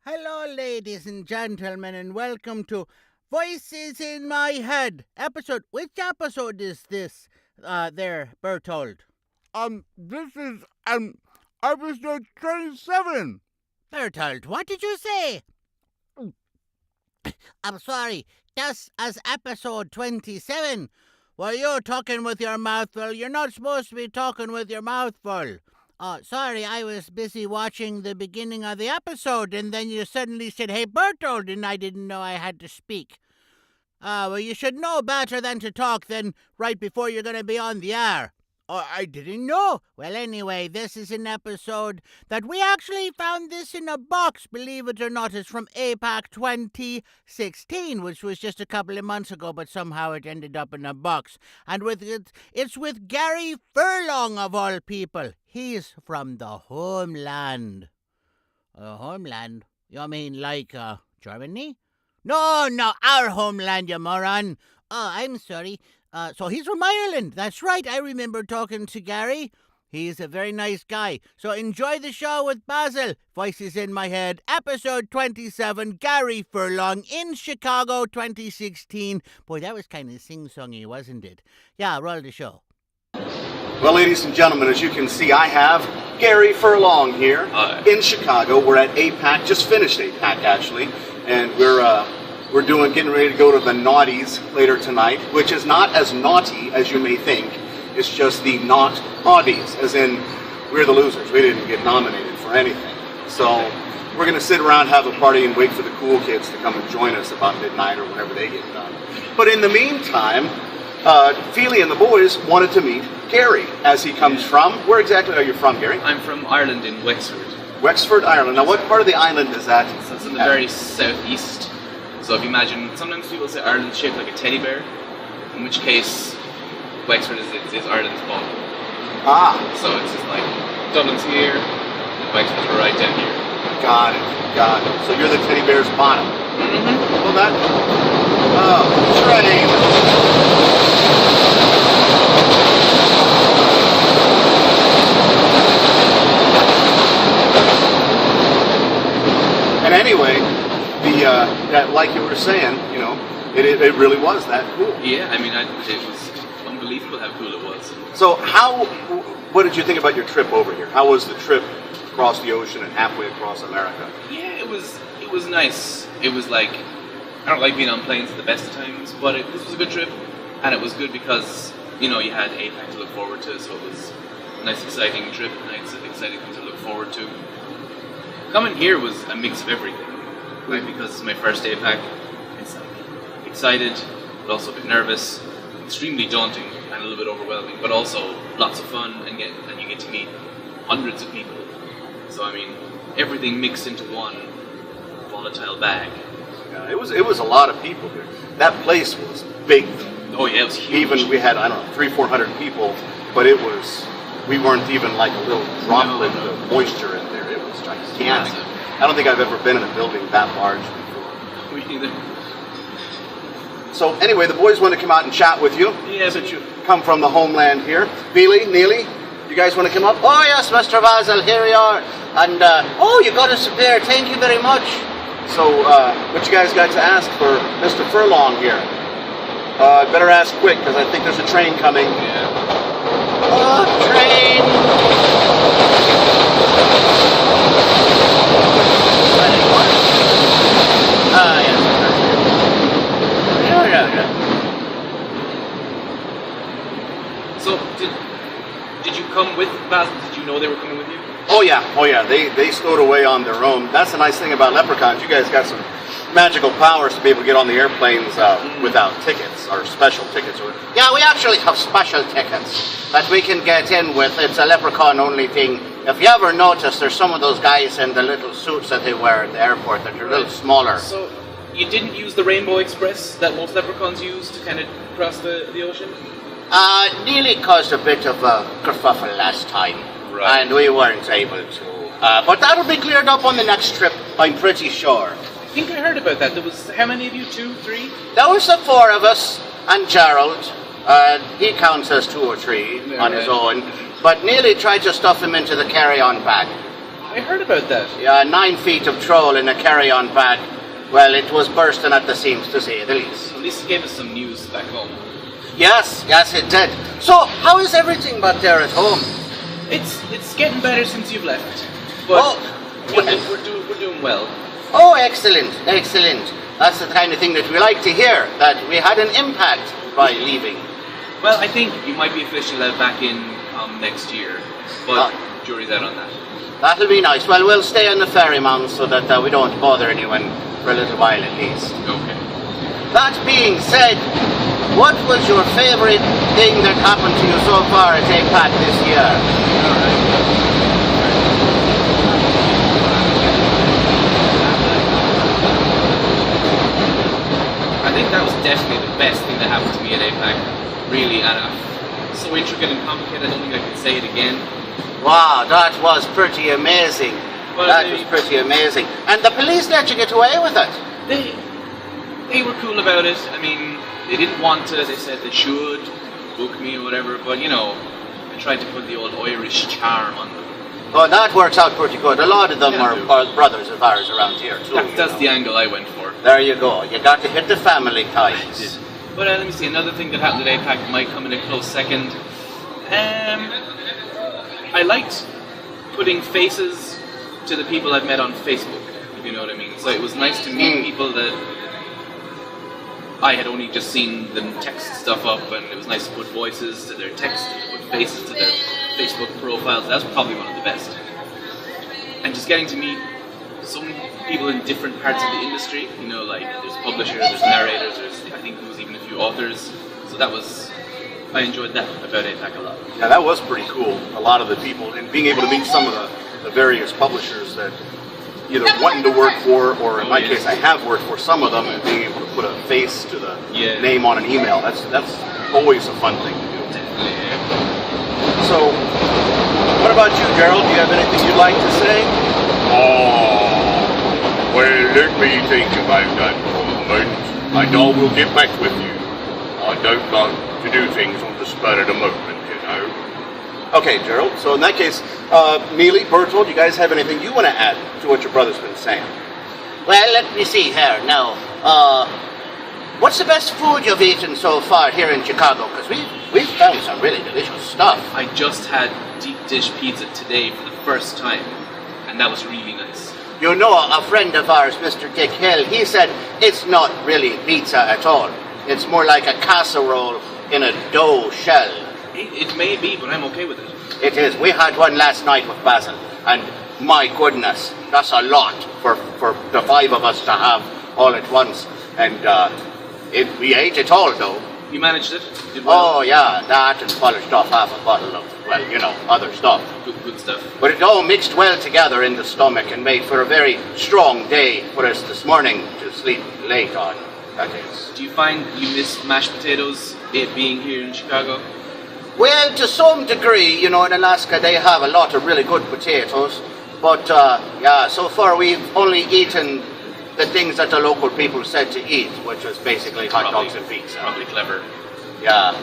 Hello, ladies and gentlemen, and welcome to Voices in My Head episode. Which episode is this, there, Bertold? This is, episode 27. Bertold, what did you say? I'm sorry, just as episode 27. Well, you're talking with your mouth full. You're not supposed to be talking with your mouth full. Sorry, I was busy watching the beginning of the episode, and then you suddenly said, "Hey, Bertold," and I didn't know I had to speak. Well, you should know better than to talk then right before you're going to be on the air. Oh, I didn't know. Well, anyway, this is an episode that we actually found this in a box, believe it or not. It's from APAC 2016, which was just a couple of months ago, but somehow it ended up in a box. And it's with Gary Furlong, of all people. He's from the homeland. Homeland? You mean like, Germany? No, our homeland, you moron. Oh, I'm sorry. So he's from Ireland. That's right. I remember talking to Gary. He's a very nice guy. So enjoy the show with Basil. Voices in My Head, episode 27, Gary Furlong in Chicago 2016. Boy, that was kind of sing-songy, wasn't it? Yeah, roll the show. Well, ladies and gentlemen, as you can see, I have Gary Furlong here in Chicago. We're at APAC, just finished APAC actually, and we're getting ready to go to the Naughties later tonight, which is not as naughty as you may think. It's just the not Naughties, as in we're the losers. We didn't get nominated for anything. So we're going to sit around, have a party, and wait for the cool kids to come and join us about midnight or whenever they get done. But in the meantime, Feely and the boys wanted to meet Gary, as he comes from. Where exactly are you from, Gary? I'm from Ireland, in Wexford. Wexford, Ireland. Now, what part of the island is that? So it's in the very southeast. So if you imagine, sometimes people say Ireland's shaped like a teddy bear, in which case Wexford is Ireland's bottom. Ah. So it's just like Dublin's here, and Wexford's right down here. Got it. So you're the teddy bear's bottom. Mm-hmm. Well, that... Oh, train. And anyway, that, like you were saying, you know, it really was that cool. Yeah, I mean, it was unbelievable how cool it was. So what did you think about your trip over here? How was the trip across the ocean and halfway across America? Yeah, it was nice. It was like, I don't like being on planes at the best of times, but this was a good trip, and it was good because, you know, you had APAC to look forward to, so it was a nice, exciting trip, a nice, exciting thing to look forward to. Coming here was a mix of everything, right? Because it's my first APAC. It's like excited, but also a bit nervous, extremely daunting and a little bit overwhelming, but also lots of fun, and you get to meet hundreds of people. So I mean, everything mixed into one volatile bag. Yeah, it was a lot of people here. That place was big. Oh yeah, it was huge. Even we had, I don't know, 300-400 people, but we weren't even like a little droplet of moisture in there. It was gigantic. I don't think I've ever been in a building that large before. Me neither. So anyway, the boys want to come out and chat with you. Yeah, since you come from the homeland here. Feely, Neely, you guys want to come up? Oh, yes, Mr. Basil, here we are. And, you got us a beer. Thank you very much. So, what you guys got to ask for Mr. Furlong here? Better ask quick, because I think there's a train coming. Yeah. Oh, train! So, did you come with Basil? Did you know they were coming with you? Oh yeah. They stowed away on their own. That's the nice thing about leprechauns. You guys got some magical powers to be able to get on the airplanes without tickets or special tickets. Yeah, we actually have special tickets that we can get in with. It's a leprechaun-only thing. If you ever notice, there's some of those guys in the little suits that they wear at the airport that are a little smaller. So, you didn't use the Rainbow Express that most leprechauns use to kind of cross the ocean? Nearly caused a bit of a kerfuffle last time. Right. And we weren't able to. But that'll be cleared up on the next trip, I'm pretty sure. I think I heard about that. There was, how many of you? 2, 3? There was the 4 of us, and Gerald. He counts as 2 or 3 on his own. But Nearly tried to stuff him into the carry-on bag. I heard about that. Yeah, 9 feet of troll in a carry-on bag. Well, it was bursting at the seams, to say the least. At least it gave us some news back home. Yes, it did. So, how is everything back there at home? It's getting better since you've left. But we're doing well. Oh, excellent. That's the kind of thing that we like to hear, that we had an impact by leaving. Well, I think you might be officially let back in next year, but jury's out on that. That'll be nice. Well, we'll stay on the ferryman so that we don't bother anyone for a little while at least. Okay. That being said, what was your favourite thing that happened to you so far at APAC this year? I think that was definitely the best thing that happened to me at APAC. Really, and so intricate and complicated, I don't think I could say it again. Wow, that was pretty amazing. Well, that was pretty amazing. And the police let you get away with it? They were cool about it. I mean, they didn't want to. They said they should book me or whatever, but you know, I tried to put the old Irish charm on them. Oh, that works out pretty good. A lot of them are brothers of ours around here too. That's the angle I went for. There you go. You got to hit the family ties. But let me see, another thing that happened at APAC might come in a close second. I liked putting faces to the people I've met on Facebook, if you know what I mean. So it was nice to meet people that I had only just seen them text stuff up, and it was nice to put voices to their text and to put faces to their Facebook profiles. That was probably one of the best. And just getting to meet so many people in different parts of the industry, you know, like there's publishers, there's narrators, I think there was even a few authors. So I enjoyed that about APAC a lot. Yeah, that was pretty cool. A lot of the people, and being able to meet some of the various publishers that either wanting to work for, or in my case, I have worked for some of them, and being able to put a face to the name on an email. That's always a fun thing to do. Definitely, yeah. So, what about you, Gerald? Do you have anything you'd like to say? Well, let me think about that for a moment. I know we'll get back with you. I don't like to do things on the spur of the moment, you know. Okay, Gerald. So in that case, Mealy, Bertold, you guys have anything you want to add to what your brother's been saying? Well, let me see here. Now, what's the best food you've eaten so far here in Chicago? Because we've found some really delicious stuff. I just had deep dish pizza today for the first time, and that was really nice. You know, a friend of ours, Mr. Dick Hill, he said it's not really pizza at all. It's more like a casserole in a dough shell. It may be, but I'm okay with it. It is. We had one last night with Basil, and my goodness, that's a lot for the 5 of us to have all at once. And we ate it all, though. You managed it? Did well? Oh, yeah, that and polished off half a bottle of, well, you know, other stuff. Good stuff. But it all mixed well together in the stomach and made for a very strong day for us this morning to sleep late on, that is. Do you find you miss mashed potatoes, it being here in Chicago? Well, to some degree, you know, in Alaska they have a lot of really good potatoes. But, yeah, so far we've only eaten the things that the local people said to eat, which was basically hot dogs and pizza. Probably clever. Yeah.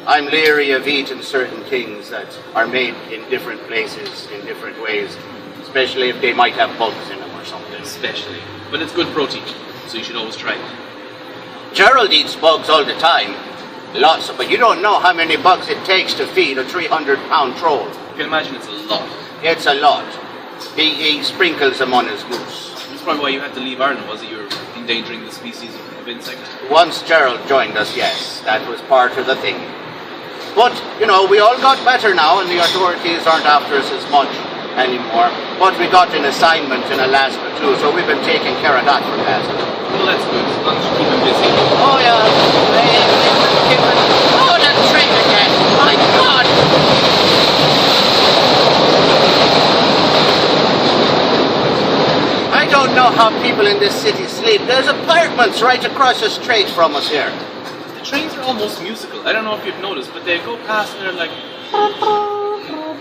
I'm leery of eating certain things that are made in different places, in different ways, especially if they might have bugs in them or something. Especially. But it's good protein, so you should always try it. Gerald eats bugs all the time. Lots of, but you don't know how many bugs it takes to feed a 300-pound troll. You can imagine it's a lot. It's a lot. He sprinkles them on his goose. That's probably why you had to leave Ireland, was it? You were endangering the species of insect. Once Gerald joined us, yes, that was part of the thing. But, you know, we all got better now, and the authorities aren't after us as much anymore. But we got an assignment in Alaska, too, so we've been taking care of that for Basil. Well, that's good, as long as you keep him busy. Oh, yeah. Oh, that train again. My God. I don't know how people in this city sleep. There's apartments right across the street from us here. The trains are almost musical. I don't know if you've noticed, but they go past and they're like...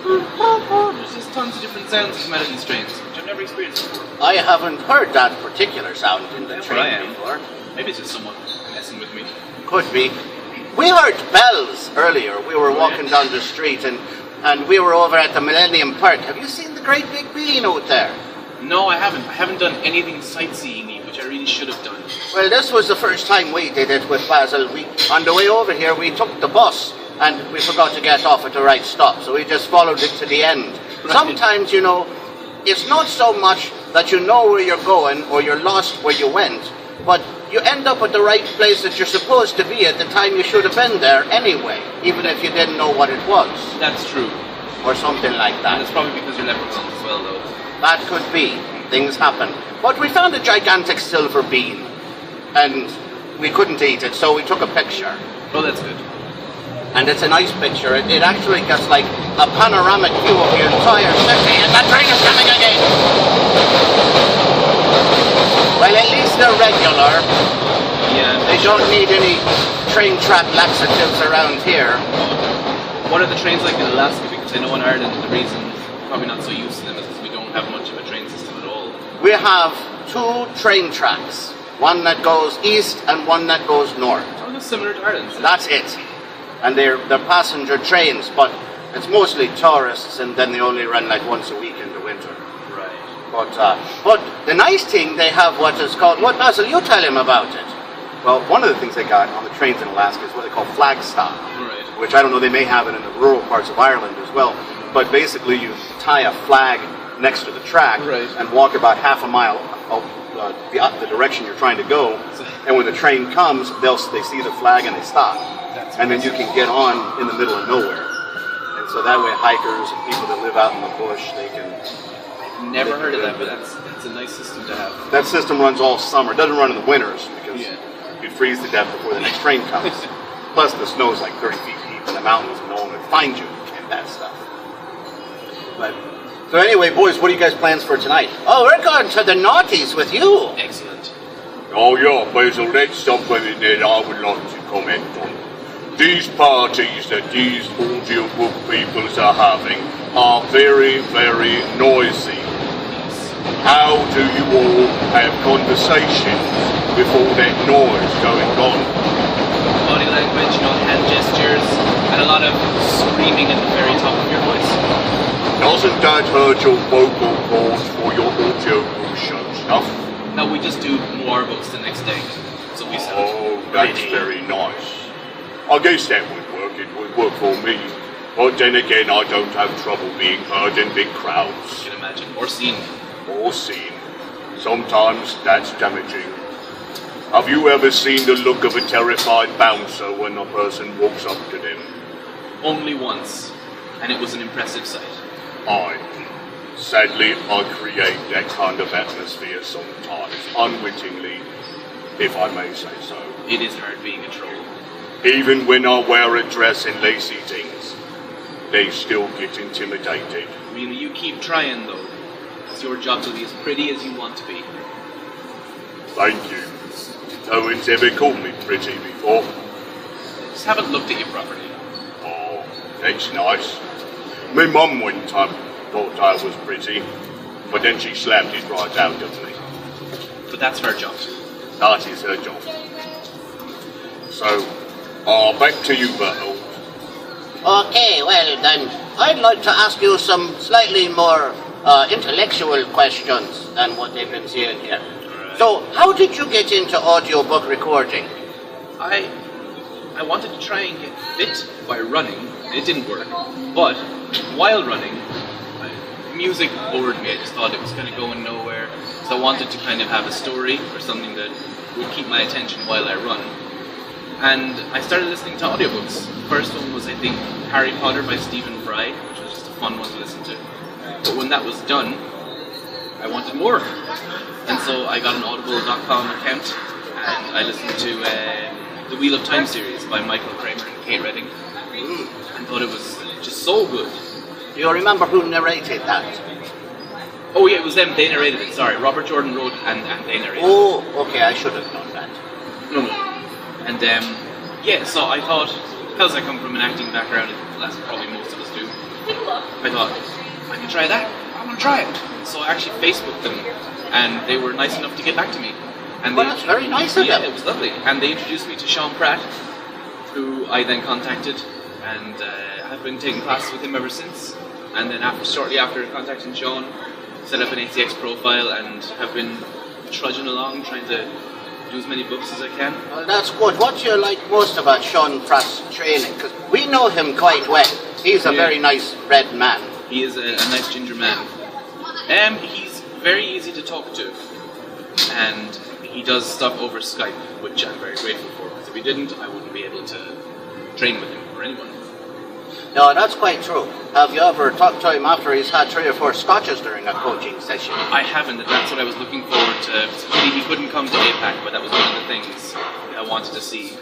There's just tons of different sounds that come out of these trains, which I've never experienced before. I haven't heard that particular sound in the train before. Maybe it's just someone messing with me. Could be. We heard bells earlier. We were walking down the street and and we were over at the Millennium Park. Have you seen the great big bean out there? No, I haven't. I haven't done anything sightseeing-y, which I really should have done. Well, this was the first time we did it with Basil. On the way over here, we took the bus, and we forgot to get off at the right stop, so we just followed it to the end. Right. Sometimes, it's not so much that you know where you're going or you're lost where you went, but you end up at the right place that you're supposed to be at the time you should have been there anyway, even if you didn't know what it was. That's true. Or something like that. And it's probably because you're leprechauns as well, though. That could be. Things happen. But we found a gigantic silver bean, and we couldn't eat it, so we took a picture. Oh, that's good. And it's a nice picture. It actually gets like a panoramic view of the entire city, and that train is coming again! Well, at least they're regular. Yeah. They don't need any train track laxatives around here. What are the trains like in Alaska? Because I know in Ireland the reason we're probably not so used to them is because we don't have much of a train system at all. We have 2 train tracks. One that goes east and one that goes north. Oh, that's similar to Ireland's. That's it. And they're passenger trains, but it's mostly tourists, and then they only run like once a week in the winter. Right. But the nice thing, they have what is called, what, Basil, you tell him about it. Well, one of the things they got on the trains in Alaska is what they call flag stop. Right. Which I don't know, they may have it in the rural parts of Ireland as well. But basically you tie a flag next to the track Right. and walk about half a mile of the direction you're trying to go. And when the train comes, they see the flag and they stop. And then you can get on in the middle of nowhere. And so that way hikers and people that live out in the bush, they can... Never heard of that, but that's a nice system to have. That system runs all summer. It doesn't run in the winters because Yeah. you'd freeze to death before the next train comes. Plus the snow's like 30 feet deep in the mountains and no one would find you and that stuff. So anyway, boys, what are you guys' plans for tonight? Oh, we're going to the Naughties with you. Excellent. Oh yeah, Basil, that's something that I would like to comment on. These parties that these audiobook peoples are having are very, very noisy. How do you all have conversations with all that noise going on? Body language, hand gestures, and a lot of screaming at the very top of your voice. Doesn't that hurt your vocal cords for your audiobook show stuff? No, we just do more books the next day. So we sound Oh, that's pretty. very nice. I guess that would work. It would work for me. But then again, I don't have trouble being heard in big crowds. You can imagine. Or seen. Or seen. Sometimes that's damaging. Have you ever seen the look of a terrified bouncer when a person walks up to them? Only once. And it was an impressive sight. Sadly, I create that kind of atmosphere sometimes, unwittingly, if I may say so. It is hard being a troll. Even when I wear a dress and lacy things, they still get intimidated. Really, you keep trying though. It's your job to be as pretty as you want to be. Thank you. No one's ever called me pretty before. Just haven't looked at you properly. Oh, that's nice. My mum one time thought I was pretty, but then she slapped it right out of me. But that's her job. That is her job. So, back to you, Basil. Okay, well then, I'd like to ask you some slightly more intellectual questions than what they've been saying here. Right. So, how did you get into audiobook recording? I wanted to try and get fit by running. It didn't work. But while running, music bored me. I just thought it was kind of going nowhere. So I wanted to kind of have a story or something that would keep my attention while I run. And I started listening to audiobooks. The first one was, I think, Harry Potter by Stephen Fry, which was just a fun one to listen to. But when that was done, I wanted more. And so I got an audible.com account and I listened to the Wheel of Time series by Michael Kramer and Kate Redding. And thought it was just so good. Do you remember who narrated that? Oh yeah, it was them. They narrated it. Sorry, Robert Jordan wrote and they narrated it. Oh, okay, I should have known that. No. And yeah, so I thought, because I come from an acting background, as probably most of us do, I thought, I can try that. I want to try it. So I actually Facebooked them, and they were nice enough to get back to me. And Well, that's very nice of Yeah, them. it was lovely. And they introduced me to Sean Pratt, who I then contacted, and I've been taking classes with him ever since. And then shortly after contacting Sean, set up an ACX profile and have been trudging along trying to do as many books as I can. Well, that's good. What do you like most about Sean Frost's training? Because we know him quite well. He's a very nice red man. He is a nice ginger man. He's very easy to talk to, and he does stuff over Skype, which I'm very grateful for. Because if he didn't, I wouldn't be able to train with him or anyone. No, that's quite true. Have you ever talked to him after he's had 3 or 4 scotches during a coaching session? I haven't, and that's what I was looking forward to. He couldn't come to APAC, but that was one of the things I wanted to see.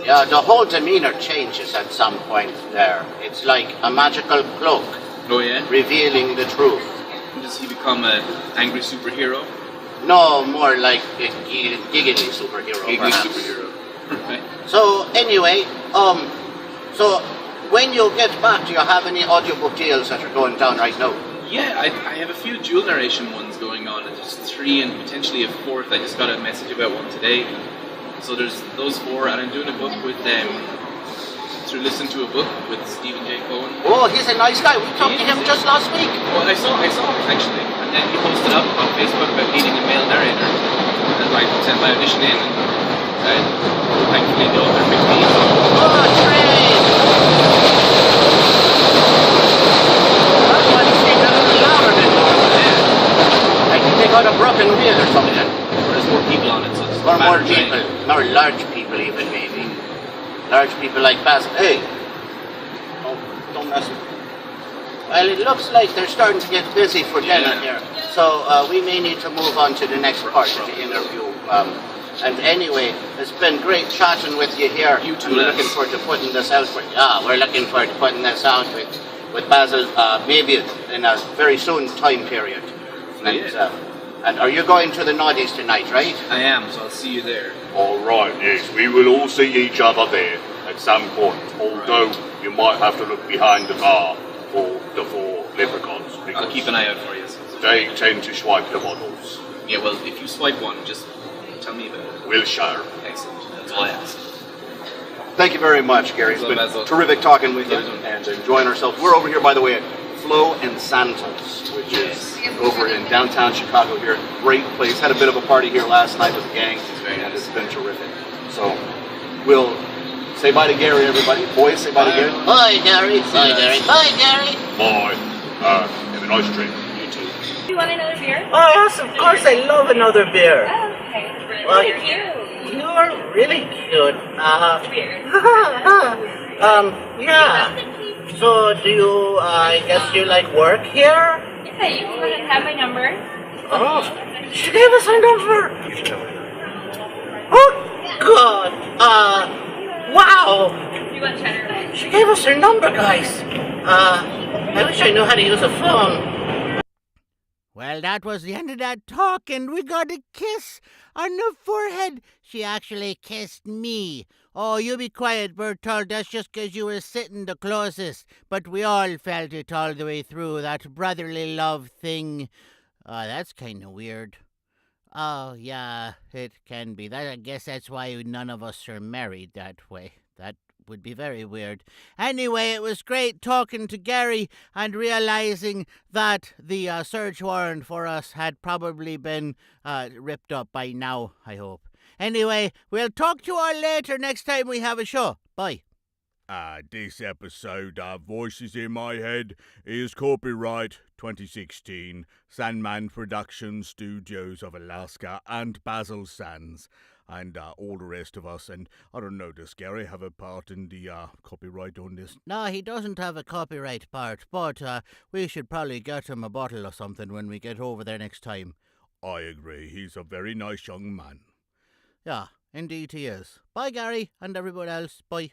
Yeah, the whole demeanour changes at some point there. It's like a magical cloak. Oh yeah? Revealing the truth. Does he become an angry superhero? No, more like a giggly superhero, Giggly perhaps. superhero. Right. So, anyway, so when you get back, do you have any audiobook deals that are going down right now? Yeah, I have a few dual narration ones going on. There's 3 and potentially a 4th. I just got a message about one today. So there's those 4, and I'm doing a book with them. To listen to a book with Stephen J. Cohen. Oh, he's a nice guy. We talked to him just last week. Well, I saw him actually, and then he posted up on Facebook about needing a male narrator, and I sent my audition in, and thankfully the author picked me. Oh, Trey! That one seemed a little louder than normal. Yeah. I think they got a broken wheel or something. There's more people on it, so it's Or more people, more large people even maybe. Large people like Basil. Hey! Oh, don't mess with me. Well, it looks like they're starting to get busy for dinner here. So we may need to move on to the next part of the interview. And anyway, it's been great chatting with you here. You too, and we're looking forward to putting this out for you. Yeah, we're looking forward to putting this out with Basil maybe in a very soon time period. And are you going to the Naughties tonight, right? I am, so I'll see you there. All right, yes, we will all see each other there at some point. Although you might have to look behind the bar for the 4 leprechauns. I'll keep an eye out for you. They tend to swipe the bottles. Yeah, well, if you swipe one, just tell me about it. We'll share. Excellent. That's all I ask. Thank you very much, Gary. It's been terrific talking with you and enjoying ourselves. We're over here, by the way, at Flo and Santos, which is over in downtown Chicago here. Great place. Had a bit of a party here last night with the gang, and it's been terrific. So we'll say bye to Gary, everybody. Boys, say bye to Gary. Bye, Gary. Bye, Gary. Bye, Gary. Bye. Have a nice drink. You too. Do you want another beer? Oh, yes, of course. I love another beer. Oh, okay. Well, Look at you. You're really cute. Weird. Yeah. So, do you, I guess you like work here? Yeah, you can go ahead and have my number. Oh, she gave us her number. Oh, God. Wow. You want cheddar? She gave us her number, guys. I wish I knew how to use a phone. Well, that was the end of that talk, and we got a kiss on the forehead. She actually kissed me. Oh, you be quiet, Bertold. That's just 'cause you were sitting the closest. But we all felt it all the way through, that brotherly love thing. Oh, that's kind of weird. Oh, yeah, it can be. I guess that's why none of us are married that way. That would be very weird. Anyway, it was great talking to Gary and realizing that the search warrant for us had probably been ripped up by now, I hope. Anyway, we'll talk to you all later next time we have a show. Bye. This episode of Voices in My Head is copyright 2016, Sandman Productions Studios of Alaska and Basil Sands. And all the rest of us. And I don't know, does Gary have a part in the copyright on this? No, he doesn't have a copyright part, but we should probably get him a bottle or something when we get over there next time. I agree. He's a very nice young man. Yeah, indeed he is. Bye, Gary, and everyone else. Bye.